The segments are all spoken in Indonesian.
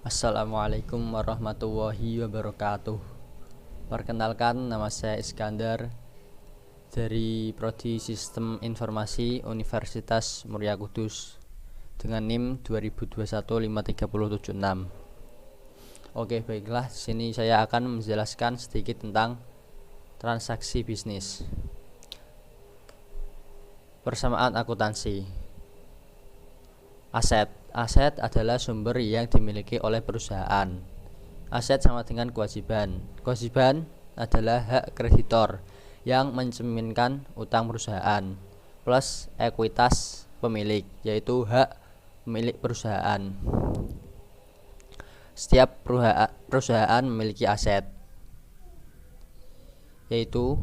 Assalamualaikum warahmatullahi wabarakatuh. Perkenalkan, nama saya Iskandar dari Prodi Sistem Informasi Universitas Muria Kudus dengan NIM 2021-53076. Oke, baiklah, di sini saya akan menjelaskan sedikit tentang transaksi bisnis. Persamaan akuntansi. Aset adalah sumber yang dimiliki oleh perusahaan. Aset sama dengan kewajiban. Kewajiban adalah hak kreditor yang mencerminkan utang perusahaan plus ekuitas pemilik, yaitu hak pemilik perusahaan. Setiap perusahaan memiliki aset, yaitu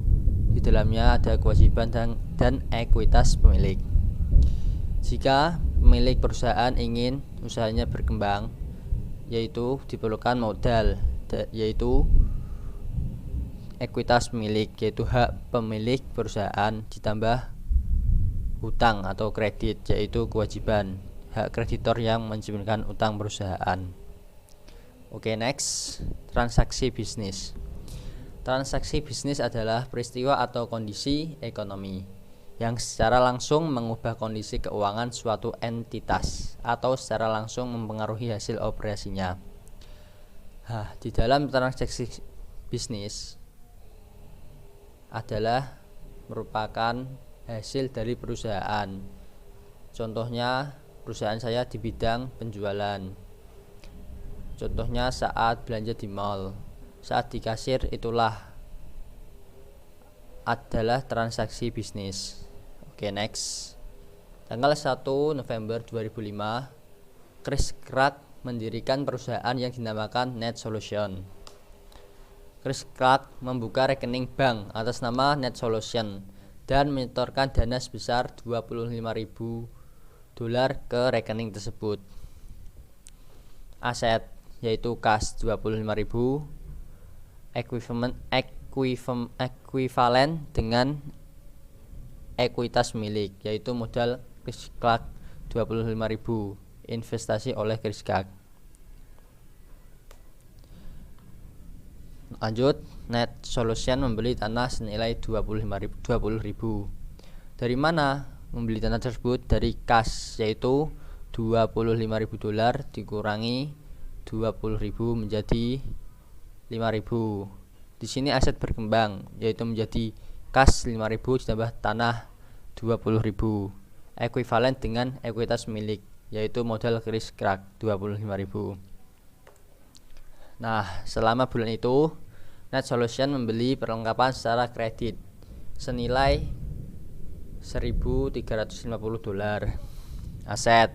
di dalamnya ada kewajiban dan ekuitas pemilik. Jika pemilik perusahaan ingin usahanya berkembang, yaitu diperlukan modal, yaitu ekuitas pemilik, yaitu hak pemilik perusahaan, ditambah hutang atau kredit, yaitu kewajiban hak kreditor yang mencerminkan utang perusahaan. Oke, next, transaksi bisnis. Transaksi bisnis adalah peristiwa atau kondisi ekonomi yang secara langsung mengubah kondisi keuangan suatu entitas atau secara langsung mempengaruhi hasil operasinya. Di dalam transaksi bisnis adalah merupakan hasil dari perusahaan. Contohnya, perusahaan saya di bidang penjualan. Contohnya saat belanja di mall, saat di kasir, itulah adalah transaksi bisnis. Oke, next. Tanggal 1 November 2005, Chris Clark mendirikan perusahaan yang dinamakan Net Solution. Chris Clark membuka rekening bank atas nama Net Solution dan menyetorkan dana sebesar $25.000 ke rekening tersebut. Aset, yaitu kas 25.000, ekuivalen dengan ekuitas milik, yaitu modal Chris Clark 25.000, investasi oleh Chris Clark. Lanjut, Net Solution membeli tanah senilai 20.000. Dari mana membeli tanah tersebut? Dari kas, yaitu $25.000 dikurangi 20.000 menjadi 5.000. Di sini aset berkembang, yaitu menjadi kas 5.000 ditambah tanah 20.000, ekuivalen dengan ekuitas milik, yaitu modal Chris Clark 25.000. Nah, selama bulan itu Net Solution membeli perlengkapan secara kredit senilai $1.350. Aset.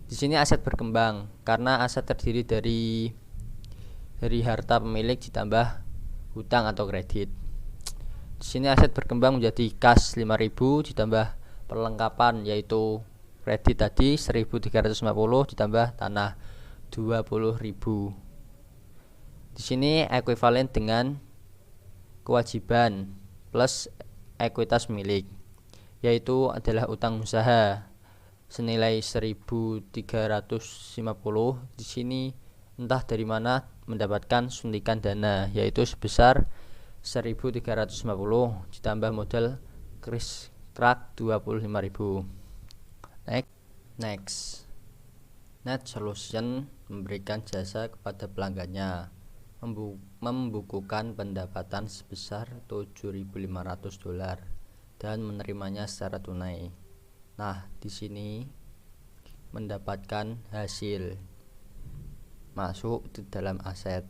Di sini aset berkembang karena aset terdiri dari harta pemilik ditambah hutang atau kredit. Di sini aset berkembang menjadi kas 5.000 ditambah perlengkapan, yaitu kredit tadi 1.350 ditambah tanah 20.000. Di sini ekuivalen dengan kewajiban plus ekuitas milik, yaitu adalah utang usaha senilai 1.350. Di sini entah dari mana mendapatkan suntikan dana, yaitu sebesar 1.350 ditambah modal Chris Clark 25.000. Next. Net Solution memberikan jasa kepada pelanggannya, membukukan pendapatan sebesar $7.500 dan menerimanya secara tunai. Nah, di sini mendapatkan hasil masuk di dalam aset.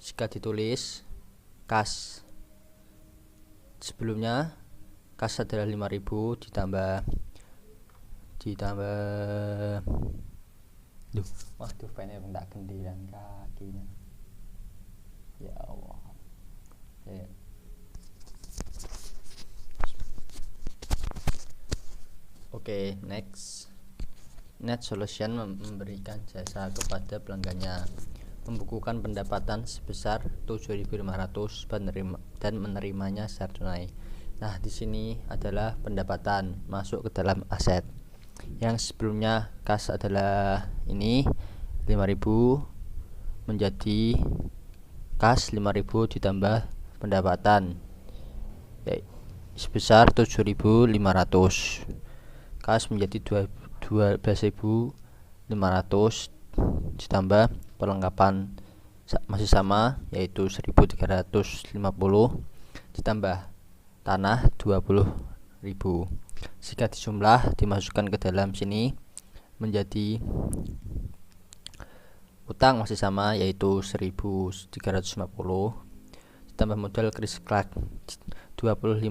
Jika ditulis kas, sebelumnya kas adalah 5.000 ditambah waduh, pengen tak gendilan kakinya, ya Allah. Oke, next. Net Solution memberikan jasa kepada pelanggannya, membukukan pendapatan sebesar $7.500 dan menerimanya secara tunai. Nah, di sini adalah pendapatan masuk ke dalam aset, Yang sebelumnya kas adalah ini 5.000 menjadi kas 5.000 ditambah pendapatan sebesar 7.500. Kas menjadi 12.500 ditambah perlengkapan masih sama, yaitu 1.350 ditambah tanah 20.000. Jika dijumlah dimasukkan ke dalam sini menjadi utang masih sama, yaitu 1.350 ditambah modal kris klak 25.000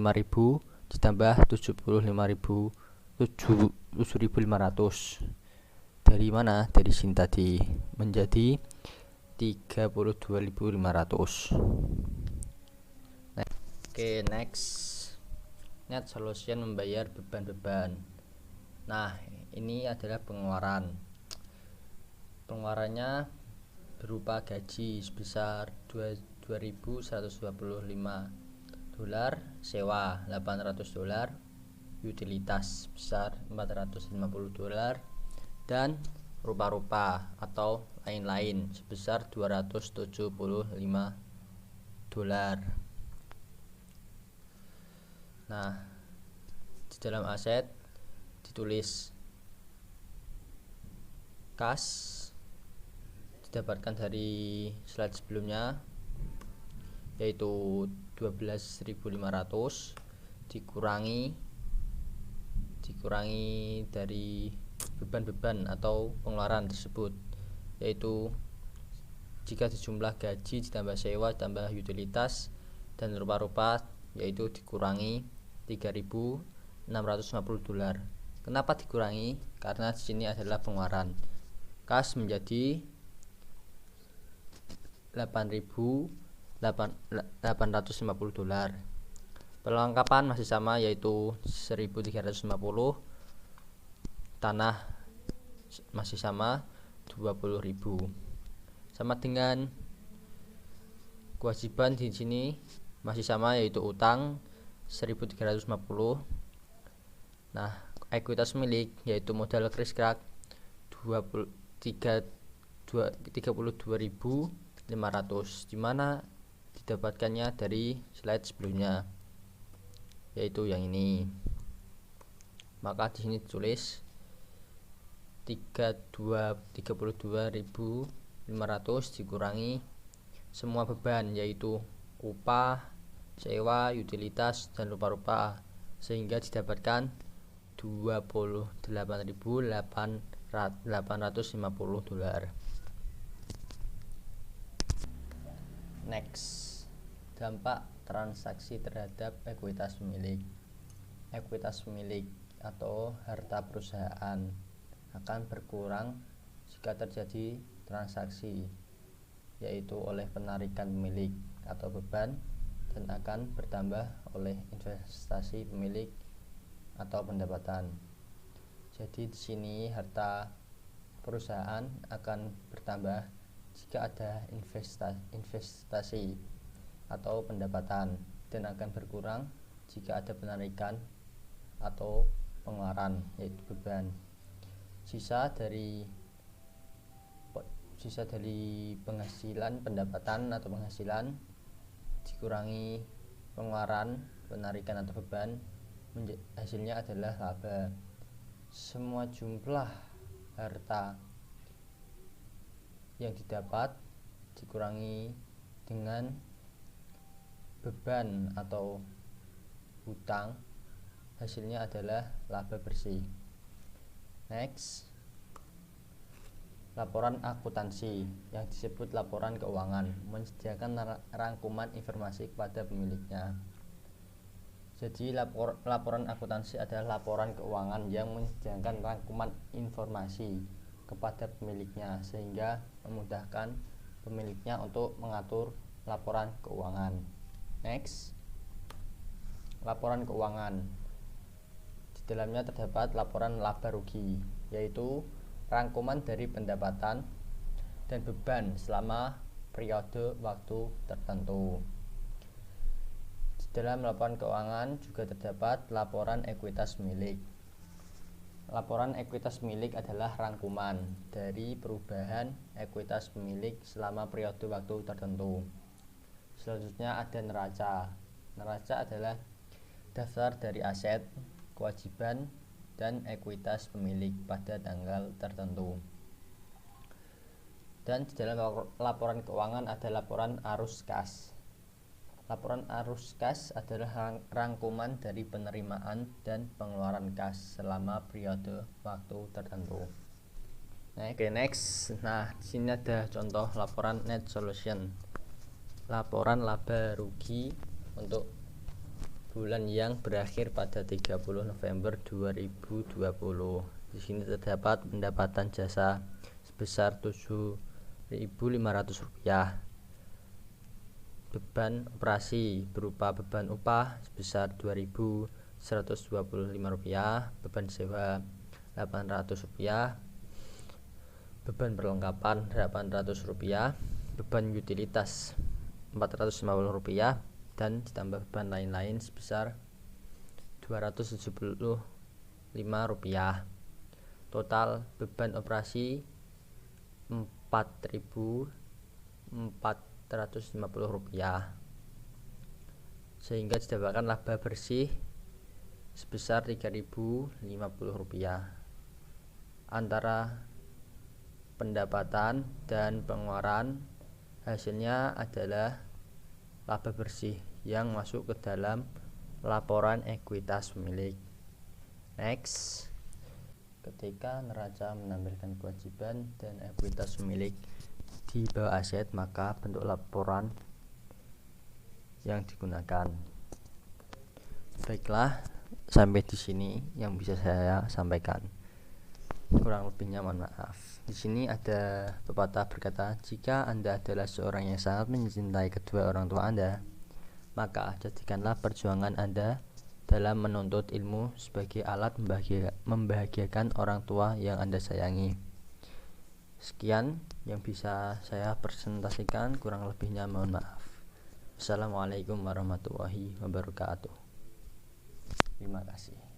ditambah 7.500. Dari mana? Dari sini tadi menjadi 32.500. Oke, next. Net solution membayar beban-beban. Nah, ini adalah pengeluaran. Pengeluarannya berupa gaji sebesar $2.125, sewa $800, utilitas sebesar $450, dan rupa-rupa atau lain-lain sebesar $275. Nah, di dalam aset ditulis kas didapatkan dari slide sebelumnya, yaitu 12.500 dikurangi dari beban-beban atau pengeluaran tersebut, yaitu jika dijumlah gaji ditambah sewa ditambah utilitas dan rupa-rupa, yaitu dikurangi $3.650. Kenapa dikurangi? Karena di sini adalah pengeluaran. Kas menjadi $8.850. Perlengkapan masih sama, yaitu 1.350. Tanah masih sama, 20.000. Sama dengan kewajiban di sini masih sama, yaitu utang 1.350. Nah, ekuitas milik yaitu modal kris krak 32.500, dimana didapatkannya dari slide sebelumnya, yaitu yang ini. Maka di sini ditulis 32.500 dikurangi semua beban, yaitu upah, sewa, utilitas, dan rupa-rupa, sehingga didapatkan $28.850. Next, dampak transaksi terhadap ekuitas pemilik. Ekuitas pemilik atau harta perusahaan akan berkurang jika terjadi transaksi, yaitu oleh penarikan pemilik atau beban, dan akan bertambah oleh investasi pemilik atau pendapatan. Jadi di sini harta perusahaan akan bertambah jika ada investasi atau pendapatan, dan akan berkurang jika ada penarikan atau pengeluaran, yaitu beban. Sisa dari penghasilan, pendapatan atau penghasilan dikurangi pengeluaran, penarikan atau beban, hasilnya adalah laba. Semua jumlah harta yang didapat dikurangi dengan beban atau hutang, hasilnya adalah laba bersih. Next, laporan akuntansi yang disebut laporan keuangan menyediakan rangkuman informasi kepada pemiliknya. Jadi laporan akuntansi adalah laporan keuangan yang menyediakan rangkuman informasi kepada pemiliknya, sehingga memudahkan pemiliknya untuk mengatur laporan keuangan. Next, laporan keuangan. Di dalamnya terdapat laporan laba rugi, yaitu rangkuman dari pendapatan dan beban selama periode waktu tertentu. Di dalam laporan keuangan juga terdapat laporan ekuitas milik. Laporan ekuitas pemilik adalah rangkuman dari perubahan ekuitas pemilik selama periode waktu tertentu. Selanjutnya ada neraca. Neraca adalah daftar dari aset, kewajiban, dan ekuitas pemilik pada tanggal tertentu. Dan di dalam laporan keuangan ada laporan arus kas. Laporan arus kas adalah rangkuman dari penerimaan dan pengeluaran kas selama periode waktu tertentu. Next. Nah, di sini ada contoh laporan net solution. Laporan laba rugi untuk bulan yang berakhir pada 30 November 2020. Di sini terdapat pendapatan jasa sebesar Rp7.500. Beban operasi berupa beban upah sebesar Rp2.125, beban sewa Rp800, beban perlengkapan Rp800, beban utilitas Rp450, dan ditambah beban lain-lain sebesar Rp275. Total beban operasi Rp4.450, sehingga didapatkan laba bersih sebesar Rp3.050. Antara pendapatan dan pengeluaran, hasilnya adalah laba bersih yang masuk ke dalam laporan ekuitas pemilik. Next. Ketika neraca menampilkan kewajiban dan ekuitas pemilik di bawah aset, maka bentuk laporan yang digunakan. Baiklah, sampai di sini yang bisa saya sampaikan. Kurang lebihnya mohon maaf. Di sini ada pepatah berkata, jika Anda adalah seorang yang sangat mencintai kedua orang tua Anda, maka jadikanlah perjuangan Anda dalam menuntut ilmu sebagai alat membahagiakan orang tua yang Anda sayangi. Sekian yang bisa saya presentasikan, kurang lebihnya mohon maaf. Assalamualaikum warahmatullahi wabarakatuh. Terima kasih.